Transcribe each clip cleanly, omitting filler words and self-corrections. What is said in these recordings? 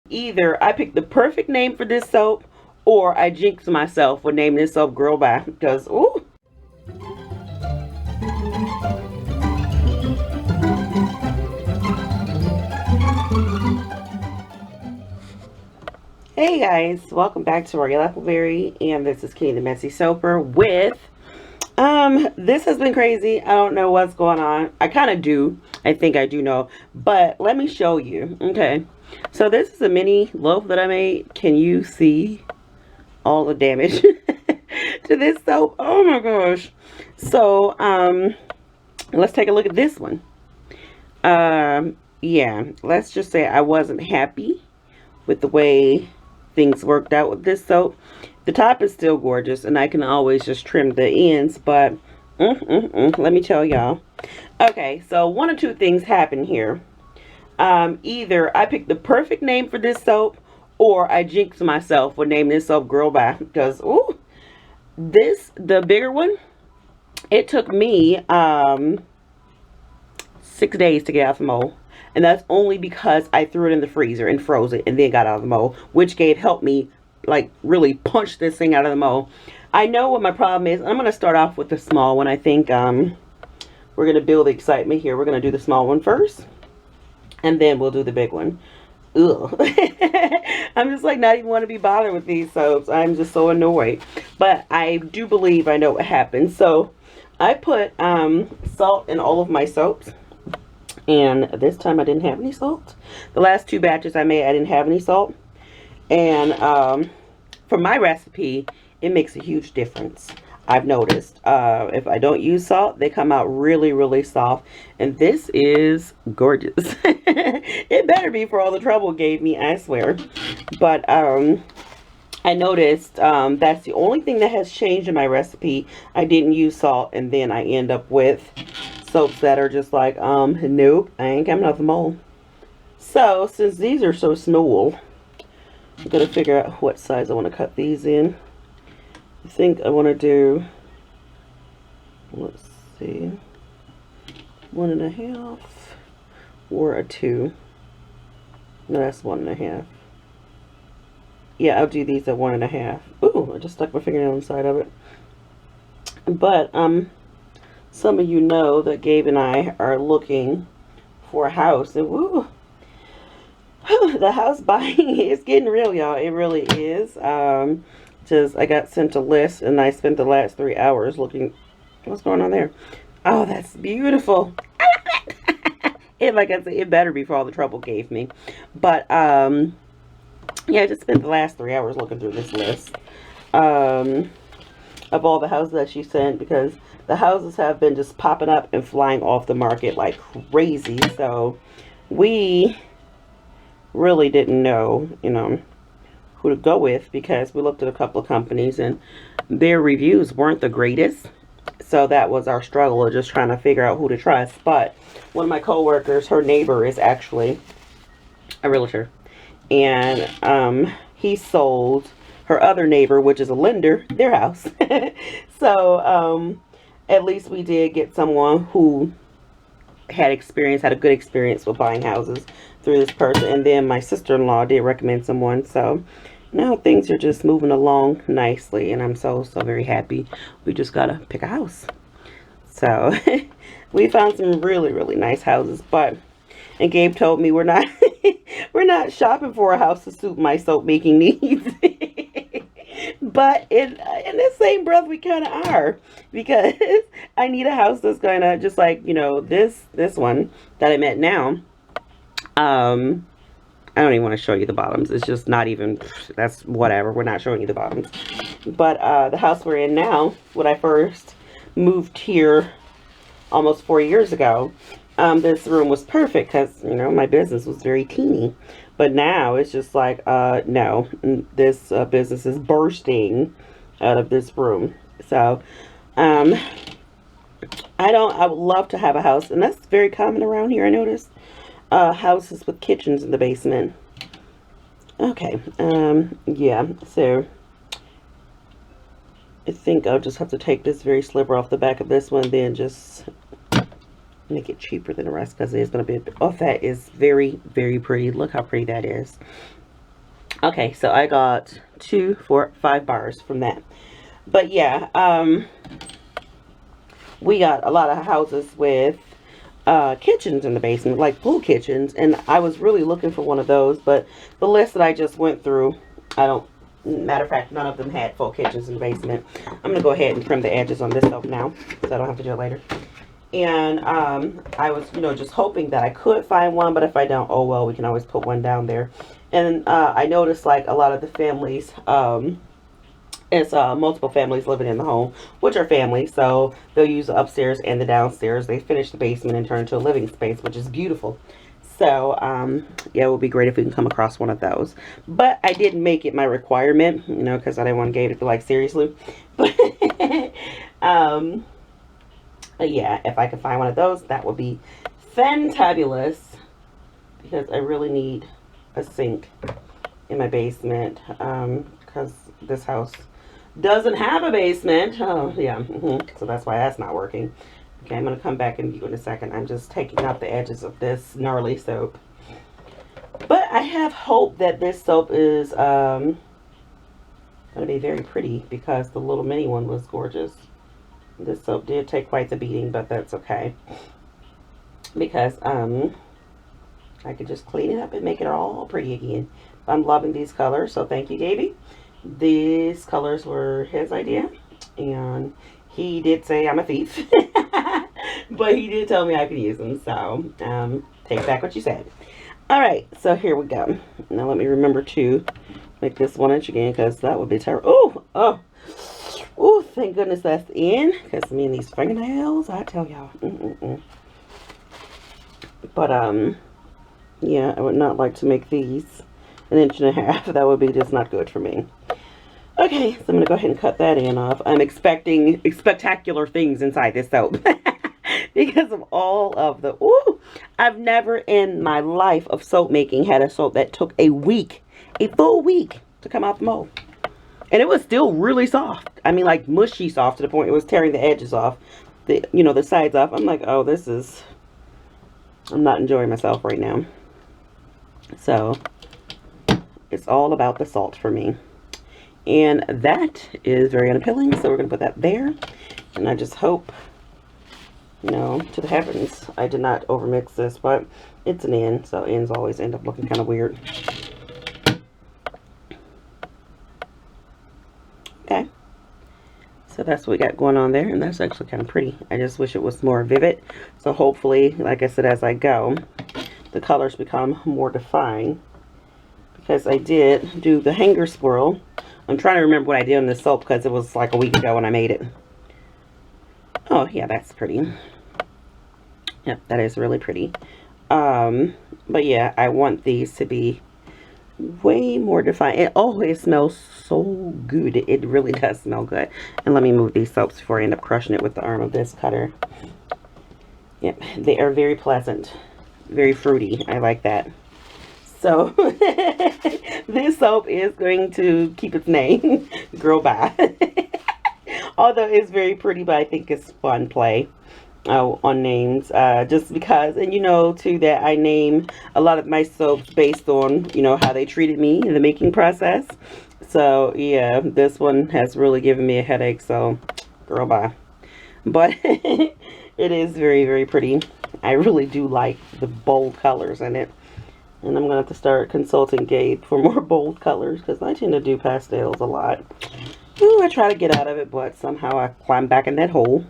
Either I picked the perfect name for this soap, or I jinxed myself with naming this soap Girl Bath, because ooh. Hey guys, welcome back to Royal Appleberry, and this is Kenny the Messy Soaper with this has been crazy. I don't know what's going on. I kind of do. I think I do know, but let me show you. Okay, so this is a mini loaf that I made. Can you see all the damage to this soap? Oh my gosh. So let's take a look at this one. Yeah, let's just say I wasn't happy with the way things worked out with this soap. The top is still gorgeous, and I can always just trim the ends, but let me tell y'all. Okay, so one or two things happen here. Either I picked the perfect name for this soap, or I jinxed myself with naming this soap Girl Bath, because ooh, the bigger one, it took me 6 days to get out of the mold. And that's only because I threw it in the freezer and froze it and then got out of the mold, which helped me like really punch this thing out of the mold. I know what my problem is. I'm going to start off with the small one. I think we're going to build the excitement here. We're going to do the small one first, and then we'll do the big one. Ugh. I'm just like not even want to be bothered with these soaps. I'm just so annoyed. But I do believe I know what happened. So I put salt in all of my soaps. And this time I didn't have any salt. The last two batches I made, I didn't have any salt. And for my recipe, it makes a huge difference. I've noticed. If I don't use salt, they come out really, really soft. And this is gorgeous. It better be for all the trouble it gave me, I swear. But I noticed that's the only thing that has changed in my recipe. I didn't use salt, and then I end up with soaps that are just like, nope, I ain't coming off the mold. So, since these are so small, I'm going to figure out what size I want to cut these in. I think I want to do, let's see, 1.5 or a 2. No, that's 1.5. Yeah, I'll do these at 1.5. Ooh, I just stuck my fingernail inside of it. But, some of you know that Gabe and I are looking for a house, and woo, the house buying is getting real, y'all. It really is. Just I got sent a list, and I spent the last 3 hours looking. What's going on there? Oh, that's beautiful. It, like I said, it better be for all the trouble it gave me. But yeah, I just spent the last 3 hours looking through this list of all the houses that she sent, because the houses have been just popping up and flying off the market like crazy. So we really didn't know, who to go with, because we looked at a couple of companies and their reviews weren't the greatest. So that was our struggle of just trying to figure out who to trust. But one of my coworkers, her neighbor is actually a realtor, and he sold her other neighbor, which is a lender, their house. So at least we did get someone who had a good experience with buying houses through this person. And then my sister-in-law did recommend someone. So now things are just moving along nicely, and I'm so very happy. We just gotta pick a house. So we found some really nice houses, and Gabe told me we're not we're not shopping for a house to suit my soap making needs. But in the same breath, we kind of are, because I need a house that's gonna, just like, this one that I'm at now. I don't even want to show you the bottoms. It's just not even, that's whatever. We're not showing you the bottoms. But the house we're in now, when I first moved here almost 4 years ago, this room was perfect because, my business was very teeny. But now it's just like, no, this business is bursting out of this room. So, I would love to have a house, and that's very common around here, I noticed. Houses with kitchens in the basement. Okay, yeah, so I think I'll just have to take this very sliver off the back of this one, then just make it cheaper than the rest, because it's going to be, oh, that is very pretty. Look how pretty that is. Okay, so I got 2, 4, 5 bars from that. But yeah, we got a lot of houses with kitchens in the basement, like full kitchens, and I was really looking for one of those, but the list that I just went through, matter of fact, none of them had full kitchens in the basement. I'm gonna go ahead and trim the edges on this up now, so I don't have to do it later. And I was, just hoping that I could find one, but if I don't, oh well, we can always put one down there. And I noticed like a lot of the families, it's multiple families living in the home, which are families, so they'll use the upstairs and the downstairs. They finish the basement and turn it into a living space, which is beautiful. So yeah, it would be great if we can come across one of those. But I didn't make it my requirement, because I didn't want Gabe to be like, seriously. But but yeah, if I could find one of those, that would be fantabulous, because I really need a sink in my basement, because this house doesn't have a basement. Oh yeah, so that's why that's not working. Okay, I'm gonna come back and view in a second. I'm just taking out the edges of this gnarly soap, but I have hope that this soap is gonna be very pretty, because the little mini one was gorgeous. This soap did take quite the beating, but that's okay, because I could just clean it up and make it all pretty again. I'm loving these colors, so thank you, Gaby. These colors were his idea, and he did say I'm a thief, but he did tell me I could use them, so take back what you said. Alright, so here we go. Now let me remember to make this 1 inch again, because that would be terrible. Oh, thank goodness that's in, because me and these fingernails, I tell y'all. But yeah, I would not like to make these 1.5 inches. That would be just not good for me. Okay, so I'm going to go ahead and cut that in off. I'm expecting spectacular things inside this soap. Because of all of the... Ooh! I've never in my life of soap making had a soap that took a week. A full week to come out the mold. And it was still really soft. I mean, like mushy soft, to the point it was tearing the edges off. The sides off. I'm like, oh, this is... I'm not enjoying myself right now. So, it's all about the salt for me. And that is very unappealing, so we're going to put that there. And I just hope, to the heavens, I did not overmix this, but it's an N, so N's always end up looking kind of weird. Okay. So that's what we got going on there, and that's actually kind of pretty. I just wish it was more vivid. So hopefully, like I said, as I go, the colors become more defined. Because I did do the hanger swirl. I'm trying to remember what I did on this soap, because it was like a week ago when I made it. Oh, yeah, that's pretty. Yep, that is really pretty. But yeah, I want these to be way more defined. It smells so good. It really does smell good. And let me move these soaps before I end up crushing it with the arm of this cutter. Yep, they are very pleasant. Very fruity. I like that. So, this soap is going to keep its name, Gurl by. Although it's very pretty, but I think it's fun play on names. Just because, and too, that I name a lot of my soaps based on, how they treated me in the making process. So, yeah, this one has really given me a headache, so Gurl by. But it is very, very pretty. I really do like the bold colors in it. And I'm going to have to start consulting Gabe for more bold colors, because I tend to do pastels a lot. Ooh, I try to get out of it, but somehow I climb back in that hole.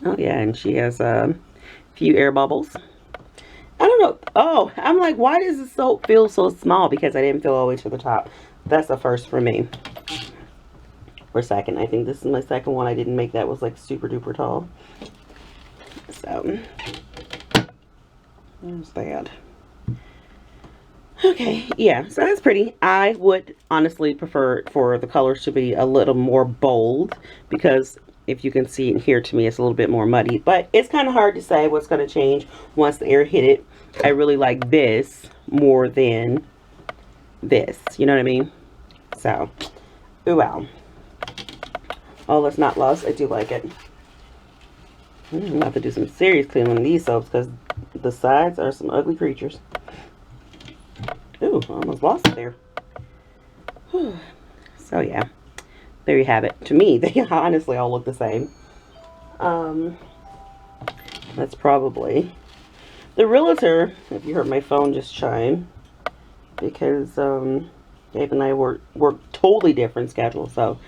Oh, yeah, and she has a few air bubbles. I don't know. Oh, I'm like, why does the soap feel so small? Because I didn't fill all the way to the top. That's a first for me. Or second. I think this is my second one. I didn't make that was like super duper tall. So, there's that. Okay, yeah, so that's pretty. I would honestly prefer for the colors to be a little more bold, because if you can see it here, to me it's a little bit more muddy, but it's kind of hard to say what's going to change once the air hit it. I really like this more than this, you know what I mean? So, ooh, wow. Oh, it's not lost. I do like it. I'm going to have to do some serious cleaning on these soaps, because the sides are some ugly creatures. Ooh, I almost lost it there. Whew. So yeah, there you have it. To me, they honestly all look the same. That's probably the realtor. If you heard my phone just chime, because Dave and I work totally different schedules, so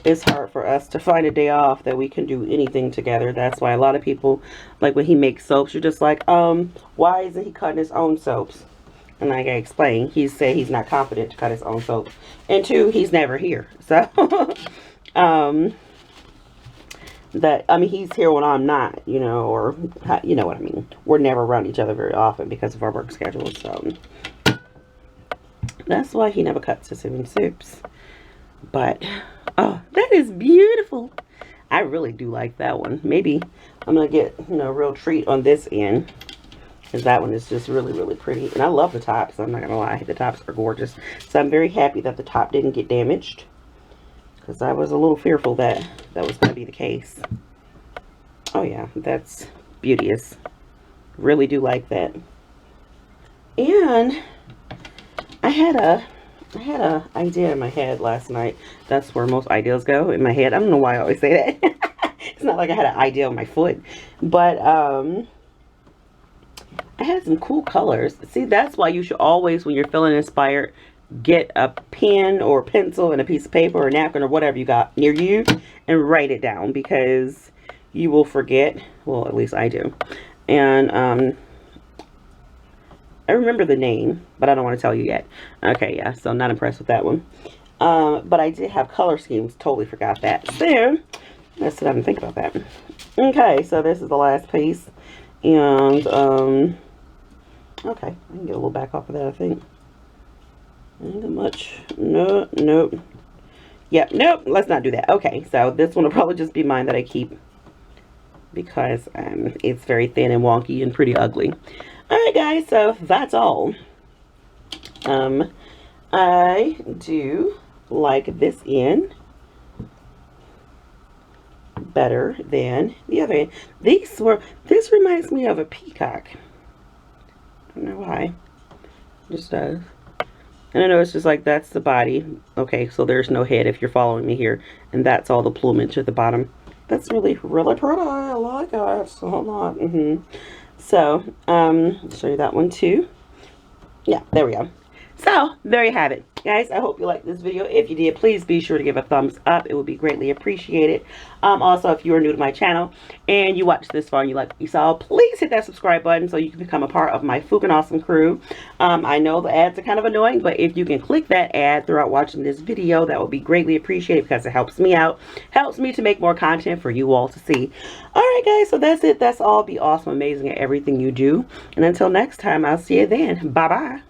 it's hard for us to find a day off that we can do anything together. That's why a lot of people, like when he makes soaps, you're just like, why isn't he cutting his own soaps? And like I explained, he said he's not confident to cut his own soap. And two, he's never here. So, he's here when I'm not, you know, or, you know what I mean. We're never around each other very often because of our work schedules. So, that's why he never cuts his own soaps. But, oh, that is beautiful. I really do like that one. Maybe I'm going to get, you know, a real treat on this end. Because that one is just really, really pretty. And I love the tops. I'm not going to lie. The tops are gorgeous. So I'm very happy that the top didn't get damaged. Because I was a little fearful that that was going to be the case. Oh yeah, that's beauteous. Really do like that. And I had a idea in my head last night. That's where most ideas go, in my head. I don't know why I always say that. It's not like I had an idea on my foot. But, I had some cool colors. See, that's why you should always, when you're feeling inspired, get a pen or pencil and a piece of paper or a napkin or whatever you got near you and write it down, because you will forget. Well, at least I do. And I remember the name, but I don't want to tell you yet. Okay, yeah, so I'm not impressed with that one. But I did have color schemes. Totally forgot that. So, let's sit down and think about that. Okay, so this is the last piece. And, okay, I can get a little back off of that, I think. Ain't that much. No, nope. Yep, nope, let's not do that. Okay, so this one will probably just be mine that I keep, because it's very thin and wonky and pretty ugly. Alright guys, so that's all. I do like this end better than the other end. This reminds me of a peacock. I don't know why. It just does. And I know it's just like, that's the body. Okay, so there's no head if you're following me here. And that's all the plumage at the bottom. That's really, really pretty. I like it. So hold on. So, show you that one too. Yeah, there we go. So, there you have it. Guys, I hope you liked this video. If you did, please be sure to give a thumbs up. It would be greatly appreciated. Also, if you are new to my channel and you watched this far and you like what you saw, please hit that subscribe button so you can become a part of my Fucking Awesome crew. I know the ads are kind of annoying, but if you can click that ad throughout watching this video, that would be greatly appreciated, because it helps me out. Helps me to make more content for you all to see. Alright guys, so that's it. That's all. Be awesome, amazing at everything you do. And until next time, I'll see you then. Bye-bye.